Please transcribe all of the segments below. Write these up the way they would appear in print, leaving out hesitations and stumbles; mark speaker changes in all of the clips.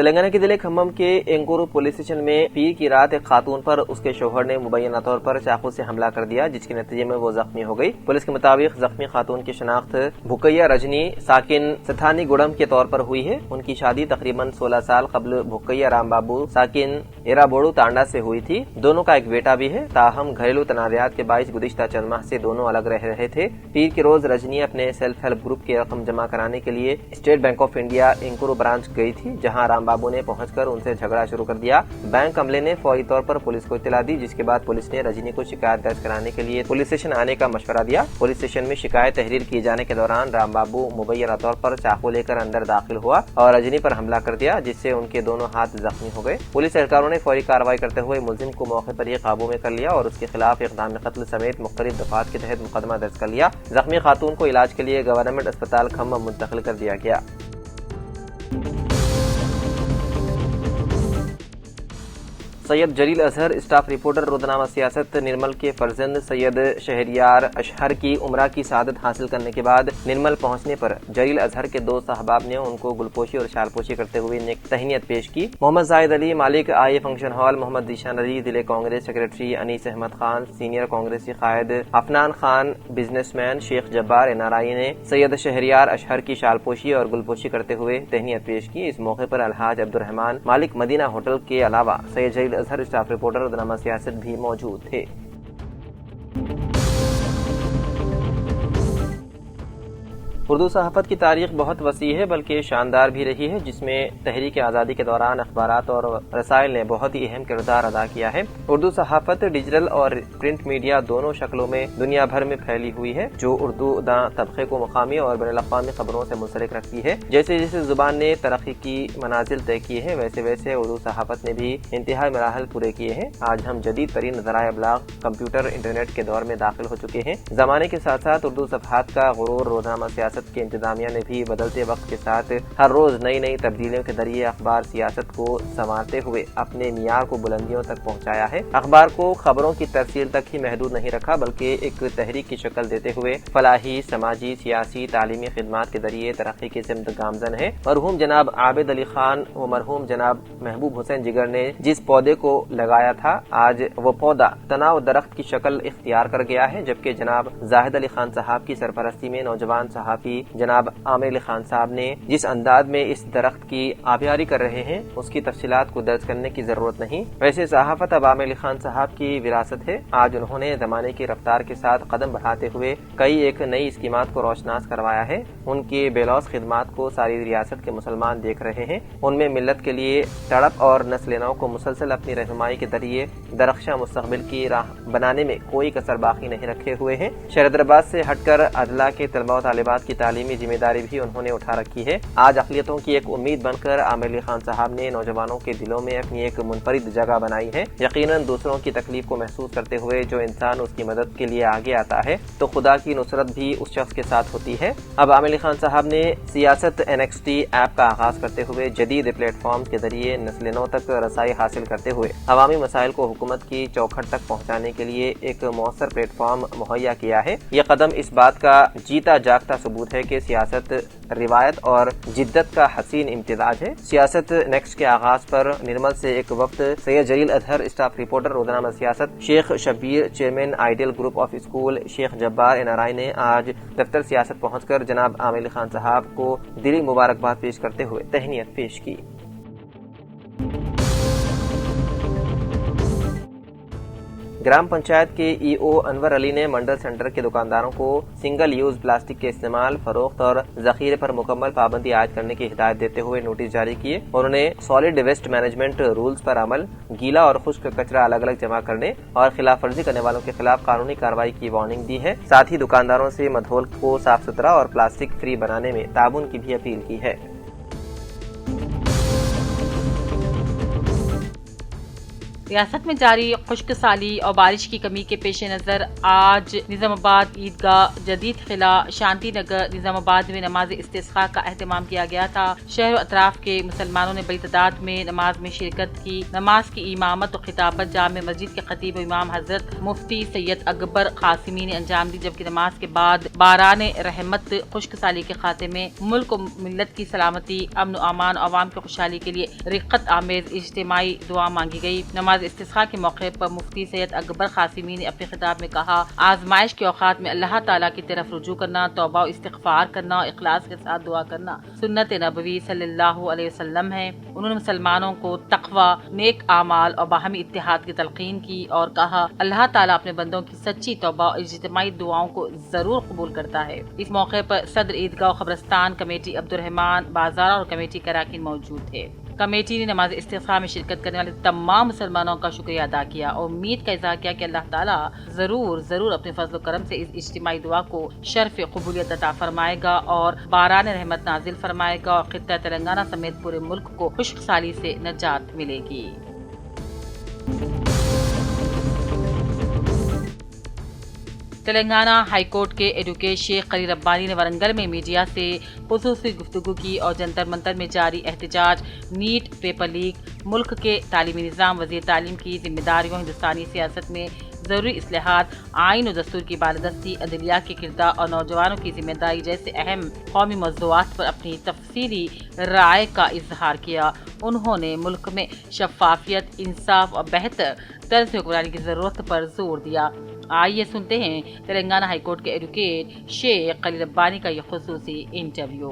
Speaker 1: تلنگانہ کے ضلع کھمم کے اینکورو پولیس اسٹیشن میں پیر کی رات ایک خاتون پر اس کے شوہر نے مبینہ طور پر چاقو سے حملہ کر دیا، جس کے نتیجے میں وہ زخمی ہو گئی۔ پولیس کے مطابق زخمی خاتون کی شناخت بھکیا رجنی ساکن ستھانی گڑم کے طور پر ہوئی ہے۔ ان کی شادی تقریباً 16 سال قبل بھکیا رام بابو ساکن ایرابوڑو تانڈا سے ہوئی تھی۔ دونوں کا ایک بیٹا بھی ہے، تاہم گھریلو تنازعات کے باعث گزشتہ چند ماہ سے دونوں الگ رہ رہے تھے۔ پیر کے روز رجنی اپنے سیلف ہیلپ گروپ کی رقم جمع کرانے کے لیے اسٹیٹ بینک آف انڈیا اینکورو برانچ گئی تھی، جہاں رام بابو نے پہنچ کر ان سے جھگڑا شروع کر دیا۔ بینک عملے نے فوری طور پر پولیس کو اطلاع دی، جس کے بعد پولیس نے رجنی کو شکایت درج کرانے کے لیے پولیس اسٹیشن آنے کا مشورہ دیا۔ پولیس اسٹیشن میں شکایت تحریر کیے جانے کے دوران رام بابو مبینہ طور پر چاقو لے کر اندر داخل ہوا اور رجنی پر حملہ کر دیا، جس سے ان کے دونوں ہاتھ زخمی ہو گئے۔ پولیس اہلکاروں نے فوری کارروائی کرتے ہوئے ملزم کو موقع پر ہی قابو میں کر لیا اور اس کے خلاف اقدام قتل سمیت مختلف دفعات کے تحت مقدمہ درج کر لیا۔ زخمی خاتون کو علاج کے لیے گورنمنٹ اسپتال کھمم منتقل کر دیا گیا۔ سید جلیل اظہر اسٹاف رپورٹر روزنامہ سیاست نرمل کے فرزند سید شہریار اشہر کی عمرہ کی سعادت حاصل کرنے کے بعد نرمل پہنچنے پر جلیل اظہر کے دوست احباب نے ان کو گلپوشی اور شالپوشی کرتے ہوئے نیک تہنیت پیش کی۔ محمد زاہد علی مالک آئی فنکشن ہال، محمد ذیشان علی ضلع Congress secretary, Anees Ahmad Khan senior کانگریسی Quaid, Afnan Khan business man, Sheikh Jabbar N are آئی نے سید شہریار اشہر کی شالپوشی اور گلپوشی کرتے ہوئے تہنیت پیش کی۔ اس موقع پر الحاج عبدالرحمان مالک مدینہ ہوٹل کے علاوہ سید جلیل اظہر اسٹاف رپورٹر روزنامہ سیاست بھی موجود تھے۔ اردو صحافت کی تاریخ بہت وسیع ہے بلکہ شاندار بھی رہی ہے، جس میں تحریک آزادی کے دوران اخبارات اور رسائل نے بہت ہی اہم کردار ادا کیا ہے۔ اردو صحافت ڈیجیٹل اور پرنٹ میڈیا دونوں شکلوں میں دنیا بھر میں پھیلی ہوئی ہے، جو اردو داں طبقے کو مقامی اور بین الاقوامی خبروں سے منسلک رکھتی ہے۔ جیسے جیسے زبان نے ترقی کی منازل طے کی ہے، ویسے ویسے اردو صحافت نے بھی انتہائی مراحل پورے کیے ہیں۔ آج ہم جدید ترین ذرائع ابلاغ، کمپیوٹر، انٹرنیٹ کے دور میں داخل ہو چکے ہیں۔ زمانے کے ساتھ ساتھ اردو صفحات کا غرور روزنامہ سیاست کے انتظامیہ نے بھی بدلتے وقت کے ساتھ ہر روز نئی نئی تبدیلیوں کے ذریعے اخبار سیاست کو سنوارتے ہوئے اپنے معیار کو بلندیوں تک پہنچایا ہے۔ اخبار کو خبروں کی ترسیل تک ہی محدود نہیں رکھا بلکہ ایک تحریک کی شکل دیتے ہوئے فلاحی، سماجی، سیاسی، تعلیمی خدمات کے ذریعے ترقی کی سمت گامزن ہے۔ مرحوم جناب عابد علی خان و مرحوم جناب محبوب حسین جگر نے جس پودے کو لگایا تھا، آج وہ پودا تنا و درخت کی شکل اختیار کر گیا ہے، جبکہ جناب زاہد علی خان صاحب کی سرپرستی میں نوجوان صحافی جناب عامر علی خان صاحب نے جس انداز میں اس درخت کی آبیاری کر رہے ہیں، اس کی تفصیلات کو درج کرنے کی ضرورت نہیں۔ ویسے صحافت اب عامر علی خان صاحب کی وراثت ہے۔ آج انہوں نے زمانے کی رفتار کے ساتھ قدم بڑھاتے ہوئے کئی ایک نئی اسکیمات کو روشناس کروایا ہے۔ ان کی بے لوث خدمات کو ساری ریاست کے مسلمان دیکھ رہے ہیں۔ ان میں ملت کے لیے تڑپ اور نسل نو کو مسلسل اپنی رہنمائی کے ذریعے درخشاں مستقبل کی راہ بنانے میں کوئی کسر باقی نہیں رکھے ہوئے ہیں۔ شہر حیدرآباد سے ہٹ کر اضلاع کے طلباء و طالبات کی تعلیمی ذمہ داری بھی انہوں نے اٹھا رکھی ہے۔ آج اقلیتوں کی ایک امید بن کر عامر علی خان صاحب نے نوجوانوں کے دلوں میں اپنی ایک منفرد جگہ بنائی ہے۔ یقیناً دوسروں کی تکلیف کو محسوس کرتے ہوئے جو انسان اس کی مدد کے لیے آگے آتا ہے تو خدا کی نصرت بھی اس شخص کے ساتھ ہوتی ہے۔ اب عامر علی خان صاحب نے سیاست NXT ایپ کا آغاز کرتے ہوئے جدید پلیٹ فارمز کے ذریعے نسل نو تک رسائی حاصل کرتے ہوئے عوامی مسائل کو حکومت کی چوکھٹ تک پہنچانے کے لیے ایک مؤثر پلیٹ فارم مہیا کیا ہے۔ یہ قدم اس بات کا جیتا جاگتا ثبوت ہے کہ سیاست روایت اور جدت کا حسین امتزاج ہے۔ سیاست نیکسٹ کے آغاز پر نرمل سے ایک وقت سید جلیل اظہر اسٹاف رپورٹر روزنامہ سیاست، شیخ Shabbir chairman ideal group of school, Sheikh Jabbar NRI نے آج دفتر سیاست پہنچ کر جناب عامر علی خان صاحب کو دلی مبارکباد پیش کرتے ہوئے تہنیت پیش کی۔ گرام پنچایت کے EO انور علی نے منڈل سینٹر کے دکانداروں کو سنگل یوز پلاسٹک کے استعمال، فروخت اور ذخیرے پر مکمل پابندی عائد کرنے کی ہدایت دیتے ہوئے نوٹس جاری کیے۔ انہوں نے سالڈ ویسٹ مینجمنٹ رولز پر عمل، گیلا اور خشک کچرا الگ الگ جمع کرنے اور خلاف ورزی کرنے والوں کے خلاف قانونی کارروائی کی وارننگ دی ہے۔ ساتھ ہی دکانداروں سے مدھول کو صاف ستھرا اور پلاسٹک فری بنانے میں تعاون کی بھی اپیل کی ہے۔
Speaker 2: ریاست میں جاری خشک سالی اور بارش کی کمی کے پیش نظر آج نظام آباد عیدگاہ جدید خلا شانتی نگر نظام آباد میں نماز استسقاء کا اہتمام کیا گیا تھا۔ شہر و اطراف کے مسلمانوں نے بڑی تعداد میں نماز میں شرکت کی۔ نماز کی امامت و خطابت جامع مسجد کے خطیب و امام حضرت مفتی سید اکبر قاسمی نے انجام دی، جبکہ نماز کے بعد باران رحمت، خشک سالی کے خاتمے، ملک و ملت کی سلامتی، امن و امان، عوام کی خوشحالی کے لیے رقت آمیز اجتماعی دعا مانگی گئی۔ نماز استسقاء کے موقع پر مفتی سید اکبر قاسمی نے اپنے خطاب میں کہا، آزمائش کے اوقات میں اللہ تعالیٰ کی طرف رجوع کرنا، توبہ و استغفار کرنا اور اخلاص کے ساتھ دعا کرنا سنت نبوی صلی اللہ علیہ وسلم ہے۔ انہوں نے مسلمانوں کو تقوی، نیک اعمال اور باہمی اتحاد کی تلقین کی اور کہا، اللہ تعالیٰ اپنے بندوں کی سچی توبہ اور اجتماعی دعاؤں کو ضرور قبول کرتا ہے۔ اس موقع پر صدر عیدگاہ و قبرستان کمیٹی عبدالرحمان بازار اور کمیٹی کراکین موجود تھے۔ کمیٹی نے نماز استسقاء میں شرکت کرنے والے تمام مسلمانوں کا شکریہ ادا کیا اور امید کا اظہار کیا کہ اللہ تعالیٰ ضرور اپنے فضل و کرم سے اس اجتماعی دعا کو شرف قبولیت عطا فرمائے گا اور باران رحمت نازل فرمائے گا اور خطہ تلنگانہ سمیت پورے ملک کو خشک سالی سے نجات ملے گی۔ تلنگانہ ہائی کورٹ کے ایڈوکیٹ شیخ قلی ربانی نے ورنگل میں میڈیا سے خصوصی گفتگو کی اور جنتر منتر میں جاری احتجاج، نیٹ پیپر لیک، ملک کے تعلیمی نظام، وزیر تعلیم کی ذمہ داریوں، ہندوستانی سیاست میں ضروری اصلاحات، آئین و دستور کی بالادستی، عدلیہ کے کردار اور نوجوانوں کی ذمہ داری جیسے اہم قومی موضوعات پر اپنی تفصیلی رائے کا اظہار کیا۔ انہوں نے ملک میں شفافیت، انصاف اور بہتر طرز حکمرانی کی ضرورت پر زور دیا۔ آئیے سنتے ہیں تلنگانہ ہائی کورٹ کے ایڈوکیٹ شیخ قلی ربانی کا یہ خصوصی انٹرویو۔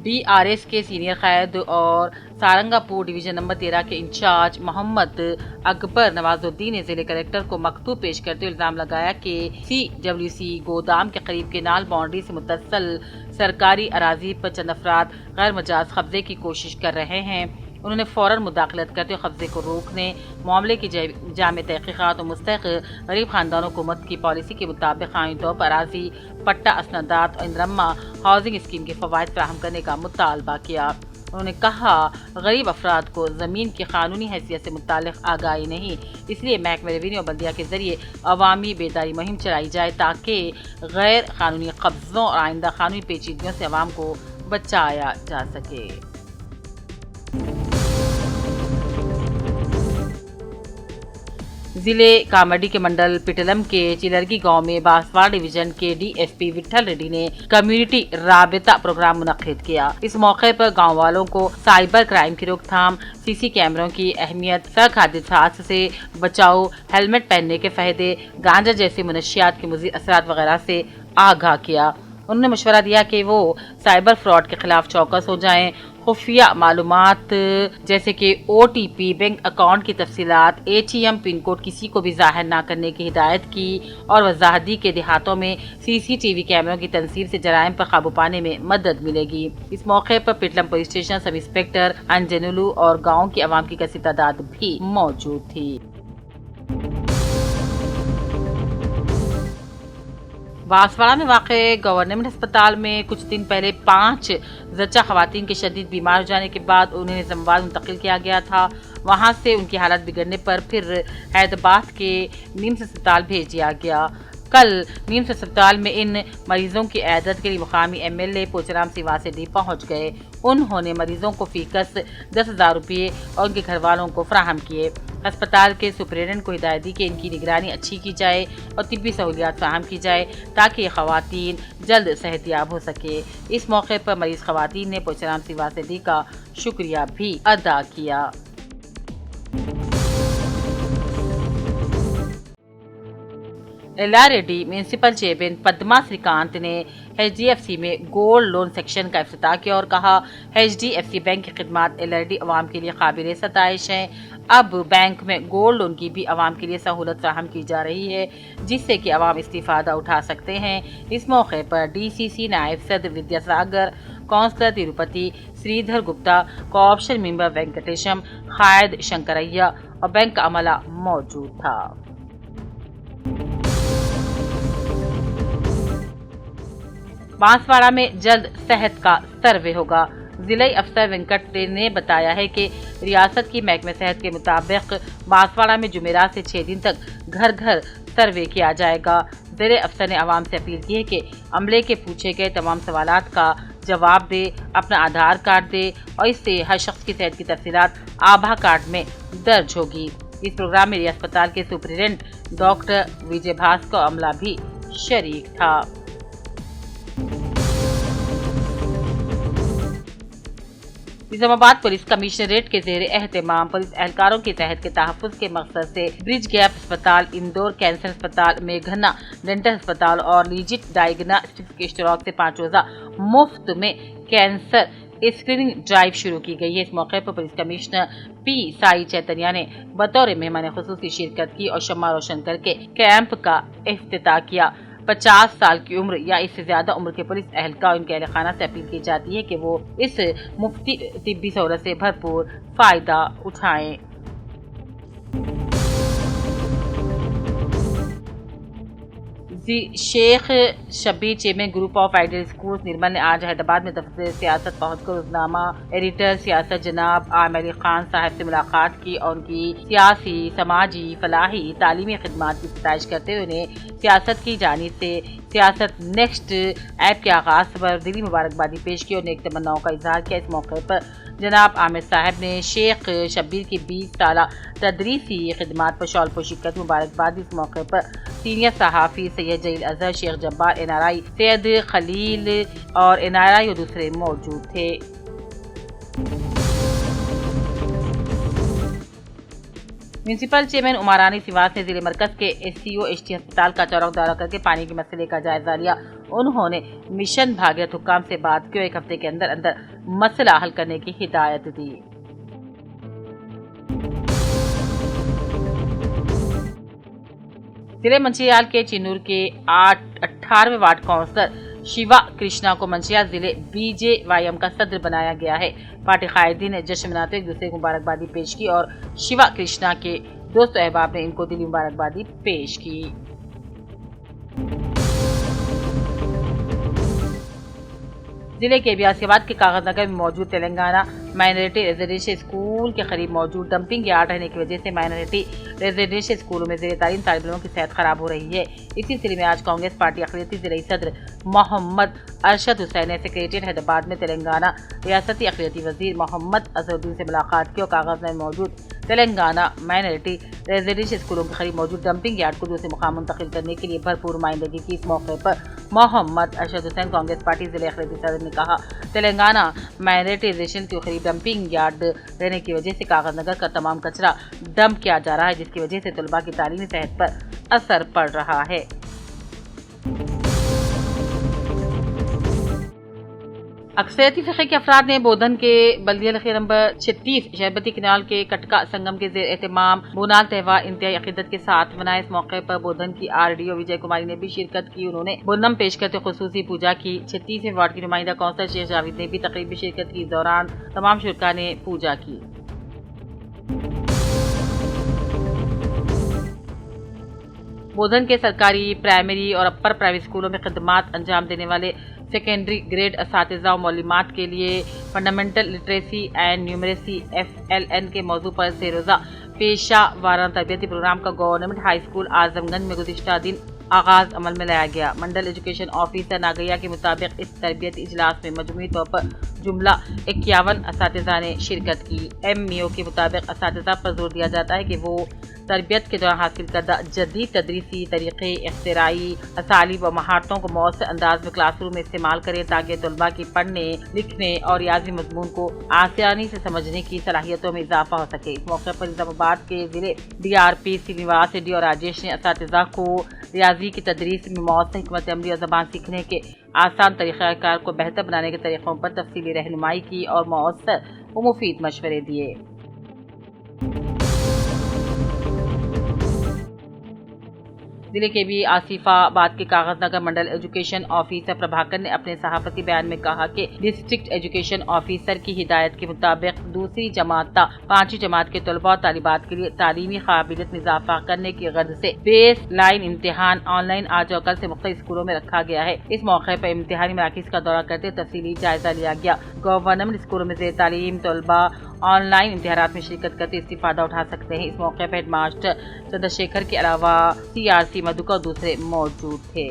Speaker 2: BRS کے سینئر قائد اور سارنگاپور ڈویژن نمبر 13 کے انچارج محمد اکبر نواز الدین نے ضلع کلکٹر کو مکتوب پیش کرتے ہوئے الزام لگایا کہ CWC گودام کے قریب کینال باؤنڈری سے متصل سرکاری اراضی پر چند افراد غیر مجاز قبضے کی کوشش کر رہے ہیں۔ انہوں نے فوراً مداخلت کرتے ہوئے قبضے کو روکنے، معاملے کی جامع تحقیقات اور مستحق غریب خاندانوں کو حکومت کی پالیسی کے مطابق قانونی طور پر اراضی، پٹا اسنادات اور اندرمہ ہاؤسنگ اسکیم کے فوائد فراہم کرنے کا مطالبہ کیا۔ انہوں نے کہا، غریب افراد کو زمین کی قانونی حیثیت سے متعلق آگاہی نہیں، اس لیے محکمہ ریونیو اور بلدیہ کے ذریعے عوامی بیداری مہم چلائی جائے تاکہ غیر قانونی قبضوں اور آئندہ قانونی پیچیدگیوں سے عوام کو بچایا جا سکے۔ ضلع کامرڈی کے منڈل پٹلم کے چلرگی گاؤں میں باسواڑ ڈویژن کے DSP وٹھل ریڈی نے کمیونٹی رابطہ پروگرام منعقد کیا۔ اس موقع پر گاؤں والوں کو سائبر کرائم کی روک تھام، CC کیمروں کی اہمیت، سڑک حادثات سے بچاؤ، ہیلمٹ پہننے کے فائدے، گانجا جیسے منشیات کے مضر اثرات وغیرہ سے آگاہ کیا۔ انہوں نے مشورہ دیا کہ وہ سائبر فراڈ کے خلاف چوکس ہو جائیں، خفیہ معلومات جیسے کہ OTP، بینک اکاؤنٹ کی تفصیلات، ATM پن کوڈ کسی کو بھی ظاہر نہ کرنے کی ہدایت کی اور وضاحت دی کہ دیہاتوں میں CCTV کیمروں کی تنصیب سے جرائم پر قابو پانے میں مدد ملے گی۔ اس موقع پر پٹلم پولیس اسٹیشن سب انسپکٹر انجنولو اور گاؤں کی عوام کی کثیر تعداد بھی موجود تھی۔ باسواڑہ میں واقع گورنمنٹ ہسپتال میں کچھ دن پہلے 5 زچہ خواتین کے شدید بیمار ہو جانے کے بعد انہیں نظام آباد منتقل کیا گیا تھا۔ وہاں سے ان کی حالت بگڑنے پر پھر حیدرآباد کے نیمس ہسپتال بھیج دیا گیا۔ کل نیمس ہسپتال میں ان مریضوں کی عیادت کے لیے مقامی MLA پوچرام سیواسیڈی پہنچ گئے۔ انہوں نے مریضوں کو فی کس 10,000 روپے اور ان کے گھر والوں کو فراہم کیے۔ ہسپتال کے سپرنٹینڈنٹ کو ہدایت دی کہ ان کی نگرانی اچھی کی جائے اور طبی سہولیات فراہم کی جائے تاکہ یہ خواتین جلد صحت یاب ہو سکے۔ اس موقع پر مریض خواتین نے پوچرام سیواسیڈی کا شکریہ بھی ادا کیا۔ ایلاریڈی میونسپل چیئرمین پدما سری کانت نے HDFC میں گولڈ لون سیکشن کا افتتاح کیا اور کہا، HDFC بینک کی خدمات ایلاریڈی عوام کے لیے قابل ستائش ہیں۔ اب بینک میں گولڈ لون کی بھی عوام کے لیے سہولت فراہم کی جا رہی ہے جس سے کہ عوام استفادہ اٹھا سکتے ہیں۔ اس موقع پر DCC نائب صدر ودیا ساگر، کونسلر تروپتی سری دھر گپتا، کوآپشن ممبر وینکٹیشم، قائد شنکریا اور بینک کا عملہ موجود تھا۔ بانسواڑہ میں جلد صحت کا سروے ہوگا۔ ضلعی افسر وینکٹ نے بتایا ہے کہ ریاست کی محکمہ صحت کے مطابق بانسواڑہ میں جمعرات سے 6 دن تک گھر گھر سروے کیا جائے گا۔ زیر افسر نے عوام سے اپیل کی ہے کہ عملے کے پوچھے گئے تمام سوالات کا جواب دے، اپنا آدھار کارڈ دے اور اس سے ہر شخص کی صحت کی تفصیلات آبھا کارڈ میں درج ہوگی۔ اس پروگرام میں ریاست اسپتال کے سپرنٹینڈنٹ ڈاکٹر وجے بھاس کا عملہ بھی شریک تھا۔ نظام آباد پولیس کمشنریٹ کے زیر اہتمام پولیس اہلکاروں کی صحت کے تحفظ کے مقصد سے برج گیپ اسپتال، اندور کینسر اسپتال، میگھنا ڈینٹل اسپتال اور لیجٹ ڈائگناسٹکس کے اشتراک سے 5 روزہ مفت میں کینسر اسکریننگ ڈرائیو شروع کی گئی ہے۔ اس موقع پر پولیس کمشنر پی سائی چیتنیا نے بطور مہمان خصوصی شرکت کی اور شمع روشن کر کے کیمپ کا افتتاح کیا۔ 50 سال کی عمر یا اس سے زیادہ عمر کے پولیس اہلکار اور ان کے اہل خانہ سے اپیل کی جاتی ہے کہ وہ اس مفتی طبی سہولت سے بھرپور فائدہ اٹھائیں۔ Sheikh Shabbir chairman group of ideal schools Nirmal نے آج حیدرآباد میں دفتر سیاست پہنچ کر روزنامہ ایڈیٹر سیاست جناب عامر علی خان صاحب سے ملاقات کی اور ان کی سیاسی، سماجی، فلاحی، تعلیمی خدمات کی ستائش کرتے ہوئے انہیں سیاست کی جانب سے سیاست نیکسٹ ایپ کے آغاز پر دلی مبارکبادی پیش کی اور نیک تمناؤں کا اظہار کیا۔ اس موقع پر جناب عامر صاحب نے شیخ شبیر کی 20 سالہ تدریسی خدمات پر شال پوشی کر مبارکباد۔ اس موقع پر سینئر صحافی سید جلیل اظہر، شیخ جبار NRI، سید خلیل اور NRI اور دوسرے موجود تھے۔ میونسپل چیئرمین عمرانی سواس نے ضلع مرکز کے SCO/HT ہسپتال کا چوراہ دورہ کر کے پانی کے مسئلے کا جائزہ لیا۔ انہوں نے مشن بھاگیرتھ حکام سے بات کی اور 1 ہفتے کے اندر مسئلہ حل کرنے کی ہدایت دی۔ ضلع منچریال کے چنور کے 18ویں وارڈ کونسلر شیوا کرشنا کو منچریال ضلع BJYM کا صدر بنایا گیا ہے۔ پارٹی قائدین نے جشن مناتے ایک دوسرے کو مبارکبادی پیش کی اور شیوا کرشنا کے دوست و احباب نے ان کو دلی مبارکبادی پیش کی۔ ضلع کے بیاسی آباد کے کاغذ نگر میں موجود تلنگانہ مائنرٹی ریزیڈینشل اسکول کے قریب موجود ڈمپنگ یارڈ رہنے کی وجہ سے مائنرٹی ریزیڈینشل اسکولوں میں زیر تعلیم طالب علموں کی صحت خراب ہو رہی ہے۔ اسی سلسلے میں آج کانگریس پارٹی اقلیتی ضلعی صدر محمد ارشد حسین نے سیکریٹریٹ حیدرآباد میں تلنگانہ ریاستی اقلیتی وزیر محمد اظہر الدین سے ملاقات کی اور کاغذ نگر میں موجود تلنگانہ مائنرٹی ریزیڈینشل اسکولوں کے قریب موجود ڈمپنگ یارڈ کو دوسرے مقام منتقل کرنے کے لیے بھرپور نمائندگی کی۔ اس موقع پر محمد ارشد حسین کانگریس پارٹی ضلع اقلیتی صدر نے کہا، تلنگانہ مائنرٹی ریزیڈینشل کے قریب ڈمپنگ یارڈ رہنے کی وجہ سے کاغذ نگر کا تمام کچرا ڈمپ کیا جا رہا ہے، جس کی وجہ سے طلباء کی تعلیمی صحت پر اثر پڑ رہا ہے۔ اکثریتی فقہ کے افراد نے بودھن کے بلدیہ لخیر نمبر 36 شہبتی کنال کے کٹکا سنگم کے زیر اہتمام بونال تہوار انتہائی عقیدت کے ساتھ منائے۔ اس موقع پر بودھن کی RDO وجے کماری نے بھی شرکت کی۔ انہوں نے بونم پیش کرتے خصوصی پوجا کی۔ 36ویں وارڈ کی نمائندہ کونسلر شیخ جاوید نے بھی تقریب میں شرکت کی۔ اس دوران تمام شرکاء نے پوجا کی۔ بودھن کے سرکاری پرائمری اور اپر پرائمری اسکولوں میں خدمات انجام دینے والے سیکنڈری گریڈ اساتذہ و معلمات کے لیے fundamental literacy and numeracy FLN کے موضوع پر 3 روزہ پیشہ وارانہ تربیتی پروگرام کا گورنمنٹ ہائی اسکول اعظم گنج میں گزشتہ دن آغاز عمل میں لایا گیا۔ منڈل ایجوکیشن آفیسر ناگیا کے مطابق اس تربیتی اجلاس میں مجموعی طور پر جملہ 51 اساتذہ نے شرکت کی۔ MEO کے مطابق اساتذہ پر زور دیا جاتا ہے کہ وہ تربیت کے دوران حاصل کردہ جدید تدریسی طریقے، اختراعی اسالیب و مہارتوں کو مؤثر انداز میں کلاس روم میں استعمال کریں تاکہ طلباء کی پڑھنے، لکھنے اور ریاضی مضمون کو آسانی سے سمجھنے کی صلاحیتوں میں اضافہ ہو سکے۔ اس موقع پر نظام آباد کے ضلع DRP سرینواس ریڈی اور راجیش نے اساتذہ کو ریاضی کی تدریس میں مؤثر حکمت عملی اور زبان سیکھنے کے آسان طریقہ کار کو بہتر بنانے کے طریقوں پر تفصیلی رہنمائی کی اور مؤثر و مفید مشورے دیے۔ ضلع کے بھی آصفہ آباد کے کاغذ نگر منڈل ایجوکیشن آفیسر پربھاکر نے اپنے صحافتی بیان میں کہا کہ ڈسٹرکٹ ایجوکیشن آفیسر کی ہدایت کے مطابق دوسری جماعت تا پانچویں جماعت کے طلباء اور طالبات کے لیے تعلیمی قابلیت میں اضافہ کرنے کی غرض سے بیس لائن امتحان آن لائن آج اور کل سے مختلف اسکولوں میں رکھا گیا ہے۔ اس موقع پر امتحانی مراکز کا دورہ کرتے تفصیلی جائزہ لیا گیا۔ گورنمنٹ اسکولوں میں زیر تعلیم طلباء آن لائن امتحانات میں شرکت کرتے استفادہ اٹھا سکتے ہیں۔ اس موقع پر ہیڈ ماسٹر چندر شیکھر کے علاوہ CRC مدھوکر اور دوسرے موجود تھے۔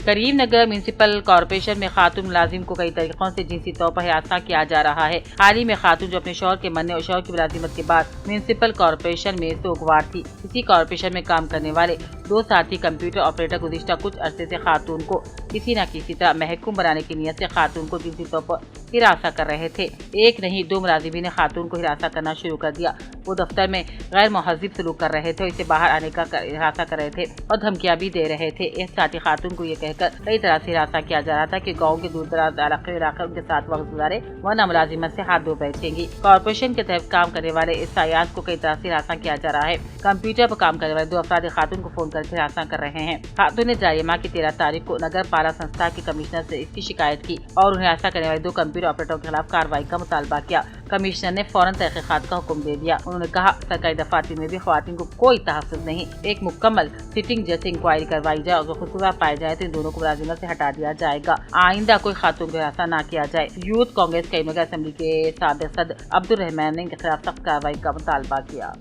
Speaker 2: کریم نگر میونسپل کارپوریشن میں خاتون ملازم کو کئی طریقوں سے جنسی طور پر ہراساں کیا جا رہا ہے۔ حال ہی میں خاتون جو اپنے شوہر کے مرنے اور شوہر کی ملازمت کے بعد میونسپل کارپوریشن میں سوگوار تھی۔ اسی کارپوریشن میں کام کرنے والے 2 ساتھی کمپیوٹر آپریٹر گزشتہ کچھ عرصے سے خاتون کو کسی نہ کسی طرح محکوم بنانے کی نیت سے خاتون کو جنسی طور پر ہراساں کر رہے تھے۔ ایک نہیں 2 ملازمین نے خاتون کو ہراساں کرنا شروع کر دیا۔ وہ دفتر میں غیر مہذب سلوک کر رہے تھے اور اسے باہر آنے کا ہراساں کر رہے تھے اور دھمکیاں بھی دے رہے تھے۔ ایک ساتھی خاتون کو یہ کہہ کر کئی طرح سے ہراساں کیا جا رہا تھا کہ گاؤں کے دور دراز علاقے ان کے ساتھ وقت گزارے ورنہ ملازمت سے ہاتھ دھو بیٹھیں گی۔ کارپوریشن کے تحت کام کرنے والے اس سیاح کو کئی طرح سے ہراساں کیا جا رہا ہے۔ کمپیوٹر پر کام کرنے والے 2 افراد خاتون کو فون کر کے ہراساں کر رہے ہیں۔ خاتون نے جاری ماہ کی 13 تاریخ کو نگر پالا سنستھا کے کمشنر سے اس کی شکایت کی اور انہیں ہراساں کرنے والے 2 کمپیوٹر آپریٹروں کے خلاف کارروائی کا مطالبہ کیا۔ کمشنر نے فوراً تحقیقات کا حکم دے دیا۔ انہوں نے کہا سرکاری دفاتر میں بھی خواتین کو کوئی تحفظ نہیں، ایک مکمل سٹنگ جیسے انکوائری کروائی جائے اور اگر قصور پائے جائے تو ان دونوں کو ملازمت سے ہٹا دیا جائے گا۔ آئندہ کوئی خاتون کو ہراساں نہ کیا جائے۔ یوتھ کانگریس کریم نگر اسمبلی کے سابق صدر عبد الرحمان نے ان کے خلاف سخت کارروائی کا مطالبہ کیا۔